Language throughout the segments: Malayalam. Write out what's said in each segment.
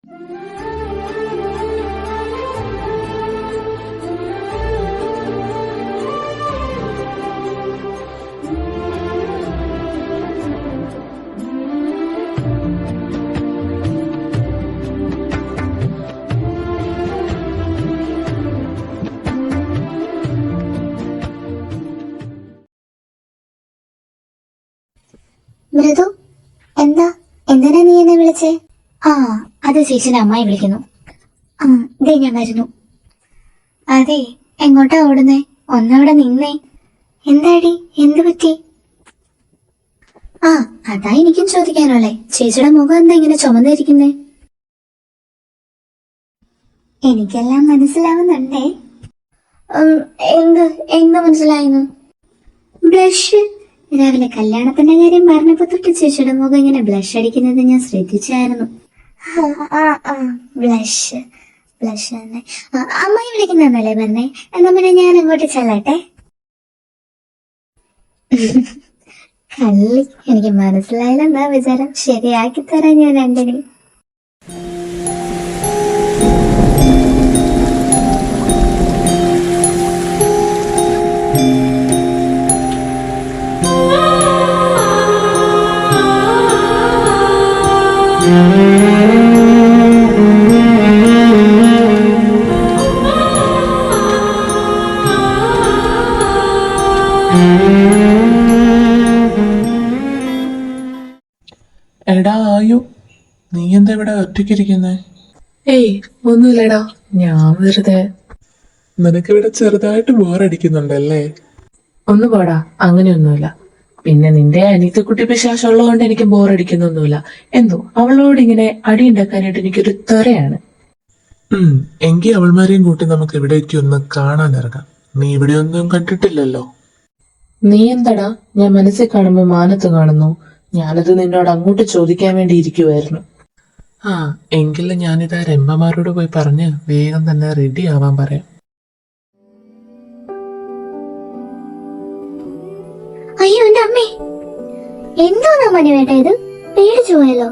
മൃദു, എന്തിനാ നീ എന്നെ വിളിച്ചേ? അത് ചേച്ചിന്റെ അമ്മായി വിളിക്കുന്നു. ദേ ഞാൻ വരുന്നു. അതെ, എങ്ങോട്ടാ ഓടുന്നേ? ഒന്നവിടെ നിന്നേ. എന്താടി, എന്ത് പറ്റി? അതാ എനിക്കും ചോദിക്കാനുള്ളേ. ചേച്ചിയുടെ മുഖം എന്താ ഇങ്ങനെ ചുമന്നിരിക്കുന്നേ? എനിക്കെല്ലാം മനസ്സിലാവുന്നുണ്ടേ. എന്ത് മനസ്സിലായിരുന്നു? ബ്ലഷ്. രാവിലെ കല്യാണത്തിന്റെ കാര്യം പറഞ്ഞപ്പോ തൊട്ട് ചേച്ചിയുടെ മുഖം ഇങ്ങനെ ബ്ലഷ് അടിക്കുന്നത് ഞാൻ ശ്രദ്ധിച്ചായിരുന്നു. ബ്ലഷ് തന്നെ. അമ്മായി വിളിക്കുന്നല്ലേ പറഞ്ഞേ? എന്നാ പിന്നെ ഞാൻ അങ്ങോട്ട് ചെല്ലട്ടെ. കള്ളി, എനിക്ക് മനസ്സിലായില്ലെന്നാ വിചാരം. ശരിയാക്കി തരാം ഞാൻ രണ്ടിനെയും. എടാ ആയു, നീ എന്താ ഇവിടെ ഒറ്റയ്ക്കിരിക്കുന്നേ? ഏയ് ഒന്നുമില്ലടാ, ഞാൻ വെറുതെ. നിനക്കിവിടെ ചെറുതായിട്ട് ബോറടിക്കുന്നുണ്ടല്ലേ? ഒന്ന് പോടാ, അങ്ങനെയൊന്നുമില്ല. പിന്നെ നിന്റെ അനിയത്തിക്കുട്ടി പിശാശുള്ളതുകൊണ്ട് എനിക്ക് ബോറടിക്കുന്നൊന്നുമില്ല. എന്തോ അവളോട് ഇങ്ങനെ അടിയുണ്ടാക്കാനായിട്ട് എനിക്കൊരു ത്വരയാണ്. എങ്കിൽ അവൾമാരെയും കൂട്ടി നമുക്ക് ഇവിടേക്ക് ഒന്ന് കാണാനിറങ്ങാം. നീ ഇവിടെ ഒന്നും കണ്ടിട്ടില്ലല്ലോ. നീ എന്താടാ ഞാൻ മനസ്സിൽ കാണുമ്പോ മാനത്ത് കാണുന്നു? ഞാനത് നിന്നോട് അങ്ങോട്ട് ചോദിക്കാൻ വേണ്ടി ഇരിക്കുവായിരുന്നു. എങ്കിലും ഞാനിതാ രംഭമാരോട് പോയി പറഞ്ഞ് വേഗം തന്നെ റെഡി ആവാൻ പറയാം. അയ്യോ എന്റെ അമ്മേ, എന്തോന്നാ മണിവേട്ട ഇത്? പേടിച്ചു പോയല്ലോ.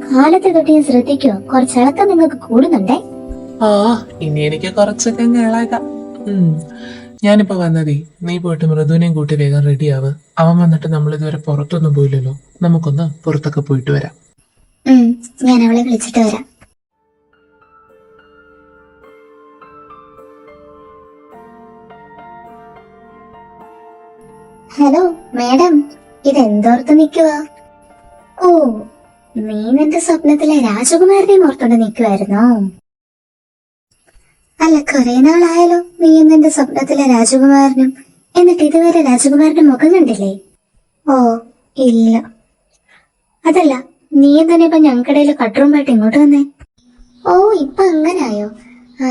കാലത്തെ തൊട്ട് ഞാൻ ശ്രദ്ധിക്കോ, കുറച്ചിളക്കം നിങ്ങൾക്ക് കൂടുന്നുണ്ടേ. ഇനി എനിക്ക് കുറച്ചൊക്കെ ഇളകാം. ഞാനിപ്പോ വന്നതേ, നീ പോയിട്ട് മൃദുവിനെയും കൂട്ടി വേഗം റെഡി ആവ്. അവൻ വന്നിട്ട് നമ്മൾ ഇതുവരെ പുറത്തൊന്നും പോയില്ലല്ലോ. നമുക്കൊന്ന് പുറത്തൊക്കെ പോയിട്ട് വരാം. ഞാൻ അവളെ വിളിച്ചിട്ട് വരാം. Hello madam, ഇതെന്തോർത്ത് നിൽക്കുവാ? ഓ, നീ നിന്റെ സ്വപ്നത്തിലെ രാജകുമാരനെയും ഓർത്തോണ്ട് നിൽക്കുവായിരുന്നോ? അല്ല, കുറെ നാളായാലോ നീ നിന്റെ സ്വപ്നത്തിലെ രാജകുമാരനും. എന്നിട്ട് ഇതുവരെ രാജകുമാരന്റെ മുഖം കണ്ടില്ലേ? ഓ ഇല്ല. അതല്ല, നീ തന്നെ ഇപ്പൊ ഞങ്ങൾക്കിടയിൽ കട്ടുറുമ്പായിട്ട് ഇങ്ങോട്ട് വന്നേ? ഓ, ഇപ്പൊ അങ്ങനായോ?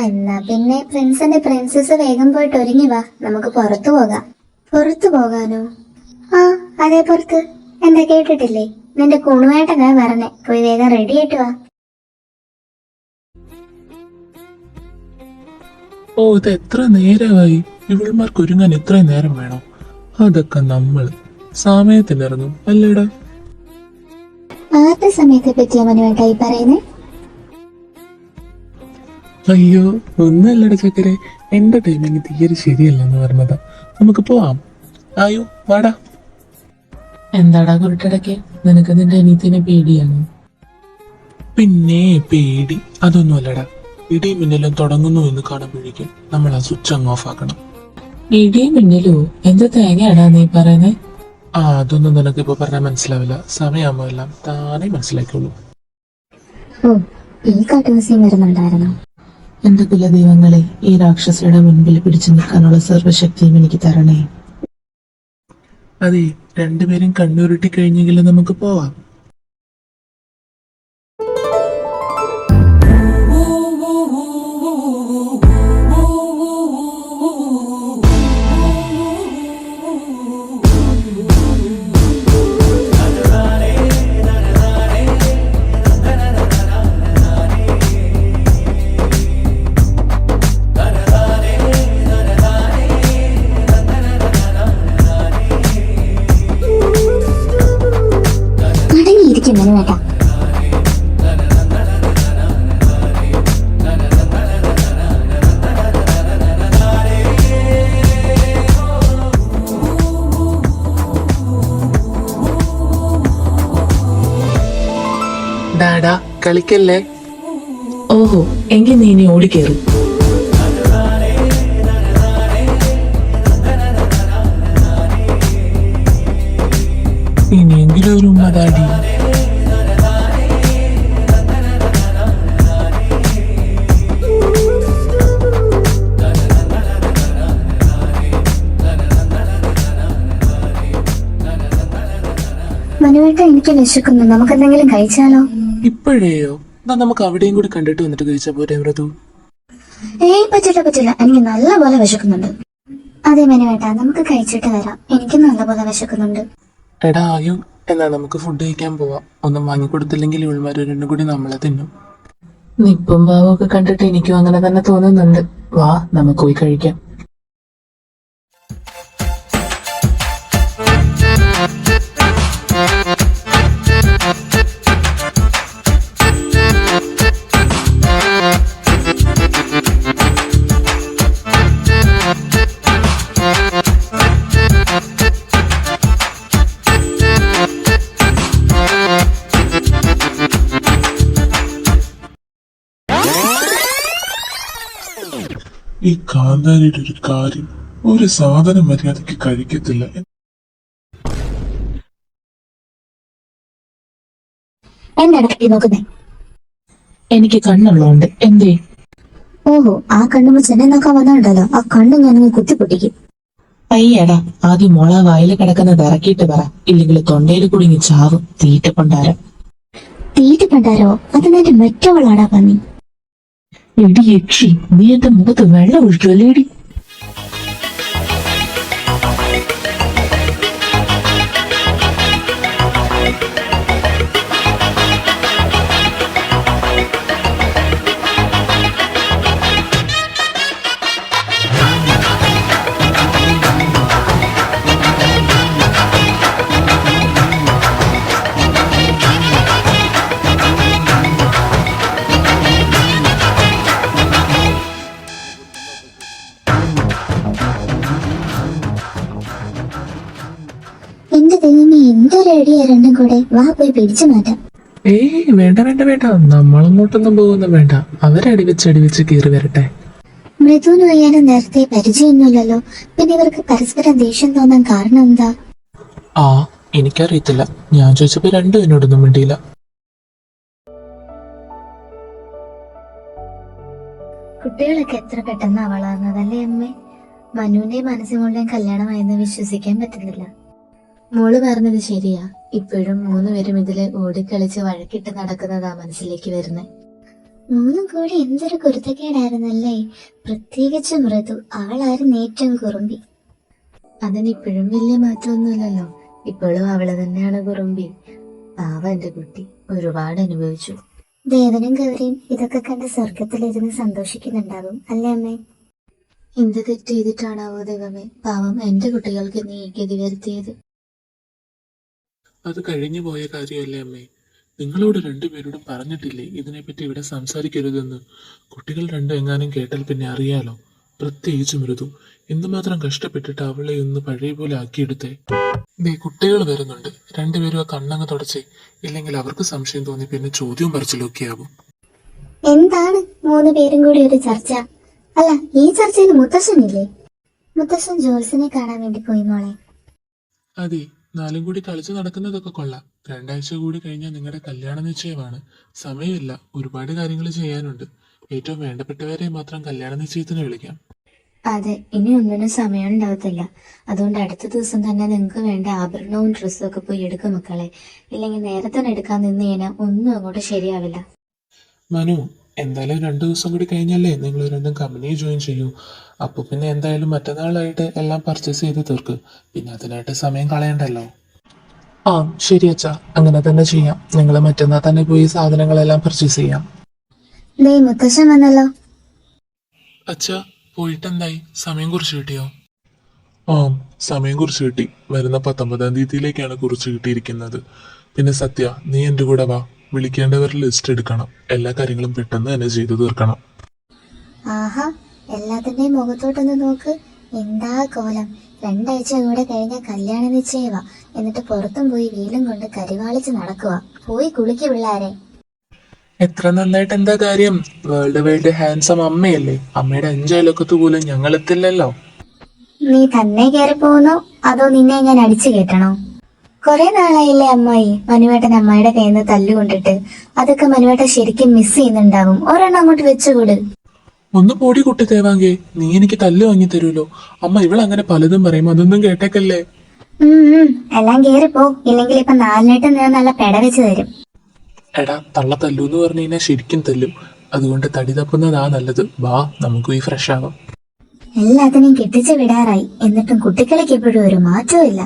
എന്നാ പിന്നെ പ്രിൻസിന്റെ പ്രിൻസസ് വേഗം പോയിട്ട് ഒരുങ്ങി വാ, നമുക്ക് പുറത്തു പോകാം. പുറത്തു പോകാനോ? അതെ, പുറത്ത്. എന്താ കേട്ടിട്ടില്ലേ? നിന്റെ കുണുവായിട്ടൊക്കെ പറഞ്ഞേ, പോയി വേഗം റെഡി ആയിട്ട് വാ. ഓ, ഇത് എത്ര നേരമായി? ഇവൾമാർക്ക് ഒരുങ്ങാൻ ഇത്രയും നേരം വേണോ? അതൊക്കെ നമ്മൾ സമയത്തിനിറങ്ങും അല്ലേടാ. ആരുടെ സമയത്തെ പറ്റിയാ മനുവേട്ടായി പറയുന്നേ? അയ്യോ ഒന്നല്ലട ചക്കരെ, എന്റെ ടൈമിങ് തീരെ ശരിയല്ലെന്ന് പറഞ്ഞതാ. നമുക്ക് പോവാം. ആയു വാടാ. എന്താടാ കുരുട്ടടക്കെ, നിനക്ക് നിന്റെ അനിയത്തിനെ പേടിയാണ്? പിന്നെ പേടി അതൊന്നുമല്ലടാ. ഇടിയും മിന്നലും തുടങ്ങുന്നു എന്ന് കാണുമ്പോഴേക്കും നമ്മൾ ആ സ്വിച്ച് അങ്ങ് ഓഫ് ആക്കണം. ഇടിയും മിന്നലോ? എന്ത് തേങ്ങയാടാ നീ പറയുന്നേ? അതൊന്നും നിനക്കിപ്പോ പറഞ്ഞാൽ മനസ്സിലാവില്ല. സമയമാകുമ്പോ എല്ലാം താനേ മനസ്സിലാക്കുള്ളൂ. ഈ കാട്ടുവാസിയും വരുന്നുണ്ടായിരുന്നു. എന്റെ കുലദൈവങ്ങളെ, ഈ രാക്ഷസിയുടെ മുൻപിൽ പിടിച്ചു നിൽക്കാനുള്ള സർവ്വശക്തിയും എനിക്ക് തരണേ. അതെ, രണ്ടുപേരും കണ്ണുരുട്ടി കഴിഞ്ഞെങ്കിലും നമുക്ക് പോവാം. കളിക്കല്ലേ. ഓഹോ, എങ്കിൽ നീ ഇനി ഓടിക്കേറും. ഇനിയെങ്കിലും ഒരു ഉമ്മതാടി. മനുവേട്ട, എനിക്ക് വിശക്കുന്നു. നമുക്ക് എന്തെങ്കിലും കഴിച്ചാലോ? ഇപ്പോഴേയോ? എന്നാ നമുക്ക് അവിടെയും കൂടി കണ്ടിട്ട് വന്നിട്ട് കഴിച്ചാ പോരെ മൃദു? ഏയ്, പറ്റില്ല പറ്റില്ല, എനിക്ക് നല്ലപോലെ വിശക്കുന്നുണ്ട്. അതെ മനുവേട്ട, നമുക്ക് കഴിച്ചിട്ട് വരാം. എനിക്ക് നല്ലപോലെ വിശക്കുന്നുണ്ട്. എടാ ആയു, എന്നാ നമുക്ക് ഫുഡ് കഴിക്കാൻ പോവാം. ഒന്നും വാങ്ങിക്കൊടുത്തില്ലെങ്കിൽ ഇവൾമാർ രണ്ടും കൂടി നമ്മളെ തിന്നും. നിപ്പും ഭാവമൊക്കെ കണ്ടിട്ട് എനിക്കും അങ്ങനെ തന്നെ തോന്നുന്നുണ്ട്. വാ, നമുക്ക് പോയി കഴിക്കാം. ഈ കാന്താരിയുടെ ഒരു കാര്യം, ഒരു സാധനം മര്യാദയ്ക്ക് കഴിക്കത്തില്ല. എന്താണ് കട്ടി നോക്കുന്നേ? എനിക്ക് കണ്ണുള്ളതുകൊണ്ട് എന്തേ? ഓഹോ, ആ കണ്ണുമ്പോ ചെന്നൈ നോക്കാൻ വന്നോണ്ടല്ലോ, ആ കണ്ണു ഞാനിങ്ങ് കുത്തിപ്പൊട്ടിക്കും. അയ്യടാ, ആദ്യം മുള വായിൽ കിടക്കുന്നത് ഇറക്കിയിട്ട് പറ, ഇല്ലെങ്കിൽ തൊണ്ടയിൽ കുടുങ്ങി ചാവും. തീറ്റപ്പണ്ടാരം. തീറ്റപ്പണ്ടാരോ? അത് നിന്റെ മറ്റവളാടാ പന്നി. എടി യക്ഷി, നീ എന്റെ മുഖത്ത് വെള്ളം ഒഴിക്കുമല്ലേടി? എന്റെ ദൈവമേ, എന്തൊരു ഐഡിയ രണ്ടും കൂടെ. വാ, പോയി പിടിച്ചു മാറ്റാം. ഏയ് വേണ്ട വേണ്ട വേണ്ട, നമ്മളങ്ങോട്ടൊന്നും പോകുന്ന വേണ്ട. അവരടിവെച്ച് കീറി വരട്ടെ. മൃദുവിനും അയ്യാനും നേരത്തെ പരിചയമൊന്നുമില്ലല്ലോ, പിന്നെ ഇവർക്ക് പരസ്പരം ദേഷ്യം തോന്നാൻ കാരണം എന്താ? ആ, എനിക്കറിയത്തില്ല. ഞാൻ ചോദിച്ചപ്പോ രണ്ടും എന്നോടൊന്നും മിണ്ടിയില്ല. കുട്ടികളൊക്കെ എത്ര പെട്ടെന്നാ വളർന്നതല്ലേ അമ്മേ? മനുവിന്റെ മനസ്സിനുള്ളിൽ കല്യാണമായെന്ന് വിശ്വസിക്കാൻ പറ്റുന്നില്ല. മോള് പറഞ്ഞത് ശരിയാ. ഇപ്പോഴും 3 പേരും ഇതില് ഓടിക്കളിച്ച് വഴക്കിട്ട് നടക്കുന്നതാ മനസ്സിലേക്ക് വരുന്നേ. 3 കൂടി എന്തൊരു കുരുത്തക്കേടായിരുന്നല്ലേ. പ്രത്യേകിച്ച് മൃദു, അവളായിരുന്നു ഏറ്റവും കുറുമ്പി. അതിനിപ്പോഴും വലിയ മാറ്റമൊന്നുമില്ലല്ലോ. ഇപ്പോഴും അവള് തന്നെയാണ് കുറുമ്പി. പാവ എന്റെ കുട്ടി ഒരുപാട് അനുഭവിച്ചു. ദേവനും ഗൗരിയും ഇതൊക്കെ കണ്ട് സ്വർഗത്തിലിരുന്ന് സന്തോഷിക്കുന്നുണ്ടാവും അല്ലേ അമ്മേ? എന്ത് തെറ്റ് ചെയ്തിട്ടാണാവോ ദൈവമേ, പാവം എന്റെ കുട്ടികൾക്ക് നീ ഗതി വരുത്തിയത്. അത് കഴിഞ്ഞു പോയ കാര്യമല്ലേ അമ്മേ? നിങ്ങളോട് രണ്ടുപേരോടും പറഞ്ഞിട്ടില്ലേ ഇതിനെപ്പറ്റി ഇവിടെ സംസാരിക്കരുതെന്ന്? കുട്ടികൾ രണ്ടും എങ്ങാനും കേട്ടാൽ പിന്നെ അറിയാലോ. പ്രത്യേകിച്ച് മൃദു എന്തുമാത്രം കഷ്ടപ്പെട്ടിട്ട് അവളെ ഒന്ന് പഴയ പോലെ ആക്കിയെടുത്തേ. ദേ കുട്ടികൾ വരുന്നുണ്ട്. രണ്ടുപേരും ആ കണ്ണങ്ങ് തുടച്ചേ, ഇല്ലെങ്കിൽ അവർക്ക് സംശയം തോന്നി പിന്നെ ചോദ്യവും പറച്ചിലൊക്കെ ആവും. എന്താണ് 3 പേരും കൂടി ഒരു ചർച്ച? അല്ല, ഈ ചർച്ചയിൽ മുത്തശ്ശനില്ലേ? മുത്തശ്ശൻ ജോത്സ്യനെ കാണാൻ വേണ്ടി പോയി മോളെ. അതെ, 4 കൂടി കളിച്ചു നടക്കുന്നതൊക്കെ കൊള്ളാം. 2 ആഴ്ച കൂടി കഴിഞ്ഞാൽ നിങ്ങളുടെ കല്യാണ നിശ്ചയമാണ്. സമയമില്ല, ഒരുപാട് കാര്യങ്ങൾ ചെയ്യാനുണ്ട്. ഏറ്റവും വേണ്ടപ്പെട്ടവരെ മാത്രം കല്യാണ നിശ്ചയത്തിന് വിളിക്കാം. അതെ, ഇനി ഒന്നിനും സമയം ഉണ്ടാവത്തില്ല. അതുകൊണ്ട് അടുത്ത ദിവസം തന്നെ നിങ്ങൾക്ക് വേണ്ട ആഭരണവും ഡ്രസ്സും ഒക്കെ പോയി എടുക്കും മക്കളെ. ഇല്ലെങ്കിൽ നേരത്തെ എടുക്കാൻ നിന്ന് കഴിഞ്ഞാൽ ഒന്നും അങ്ങോട്ട് ശരിയാവില്ല. മനു, എന്തായാലും 2 ദിവസം കൂടി കഴിഞ്ഞല്ലേ നിങ്ങൾ രണ്ടും കമ്പനി ജോയിൻ ചെയ്യൂ. അപ്പൊ പിന്നെ എന്തായാലും മറ്റന്നാളായിട്ട് എല്ലാം പർച്ചേസ് ചെയ്ത് തീർക്ക്. പിന്നെ അതിനായിട്ട് സമയം കളയണ്ടല്ലോ. ആ ശരി അച്ഛാ, അങ്ങനെ തന്നെ ചെയ്യാം. നിങ്ങൾ മറ്റന്നാൾ തന്നെ പോയി സാധനങ്ങളെല്ലാം പർച്ചേസ് ചെയ്യാം. ദേ മുത്തശ്ശൻ വന്നല്ലോ. അച്ഛാ, പോയിട്ടെന്തായി? സമയം കുറിച്ച് കിട്ടിയോ? ആ, സമയം കുറിച്ച് കിട്ടി. വരുന്ന 19-ാം തീയതിയിലേക്കാണ് കുറിച്ച് കിട്ടിയിരിക്കുന്നത്. പിന്നെ സത്യ, നീ എന്റെ കൂടെ വാ. വിളിക്കേണ്ടവരുടെ ലിസ്റ്റ് എടുക്കണം. എല്ലാ കാര്യങ്ങളും പെട്ടെന്ന് തന്നെ ചെയ്തു തീർക്കണം. ആഹാ, എല്ലാത്തിന്റെയും മുഖത്തോട്ടൊന്ന് നോക്ക്. എന്താ കോലം. 2 ആഴ്ച കൂടെ കഴിഞ്ഞ കല്യാണ നിശ്ചയവാ. എന്നിട്ട് പുറത്തും പോയി വെയിലും കൊണ്ട് കരിവാളിച്ച് നടക്കുക. പോയി കുളിക്ക് പിള്ളാരെ. എത്ര നന്നായിട്ട് എന്താ കാര്യം? വേൾഡ് വൈഡ് ഹാൻസം അമ്മയല്ലേ? അമ്മയുടെ 5 അയലൊക്കത്ത് പോലും ഞങ്ങളെത്തില്ലല്ലോ. നീ തന്നെ കയറി പോകുന്നോ അതോ നിന്നെ ഞാൻ അടിച്ചു കയറ്റണോ? കുറെ നാളായില്ലേ അമ്മായി മനുവേട്ടൻ അമ്മായിയുടെ കയ്യിൽ നിന്ന് തല്ലുകൊണ്ടിട്ട്. അതൊക്കെ മനുവേട്ടൻ ശരിക്കും മിസ് ചെയ്യുന്നുണ്ടാവും. ഒരെണ്ണം അങ്ങോട്ട് വെച്ചുകൂട്. ഒന്ന് പോടി കുട്ടി തേവാങ്കേ, നീ എനിക്ക് തല്ല് വാങ്ങി തരൂലോ. അമ്മ ഇവളങ്ങനെ പലതും പറയും, അതൊന്നും കേട്ടേക്കല്ലേ. എല്ലാം കേറിപ്പോ, ഇല്ലെങ്കിൽ ഇപ്പൊ 4 ഞാൻ നല്ല പെട വെച്ച് തരും. എടാ, തള്ള തല്ലൂന്ന് പറഞ്ഞു കഴിഞ്ഞാൽ ശരിക്കും തല്ലും. അതുകൊണ്ട് തടി തപ്പുന്നതാ നല്ലത്. വാ, നമുക്ക് ഈ ഫ്രഷ് ആവാം. എല്ലാത്തിനെയും കെട്ടിച്ചു വിടാറായി. എന്നിട്ടും കുട്ടികളിക്ക് ഇപ്പോഴും ഒരു മാറ്റവും ഇല്ല.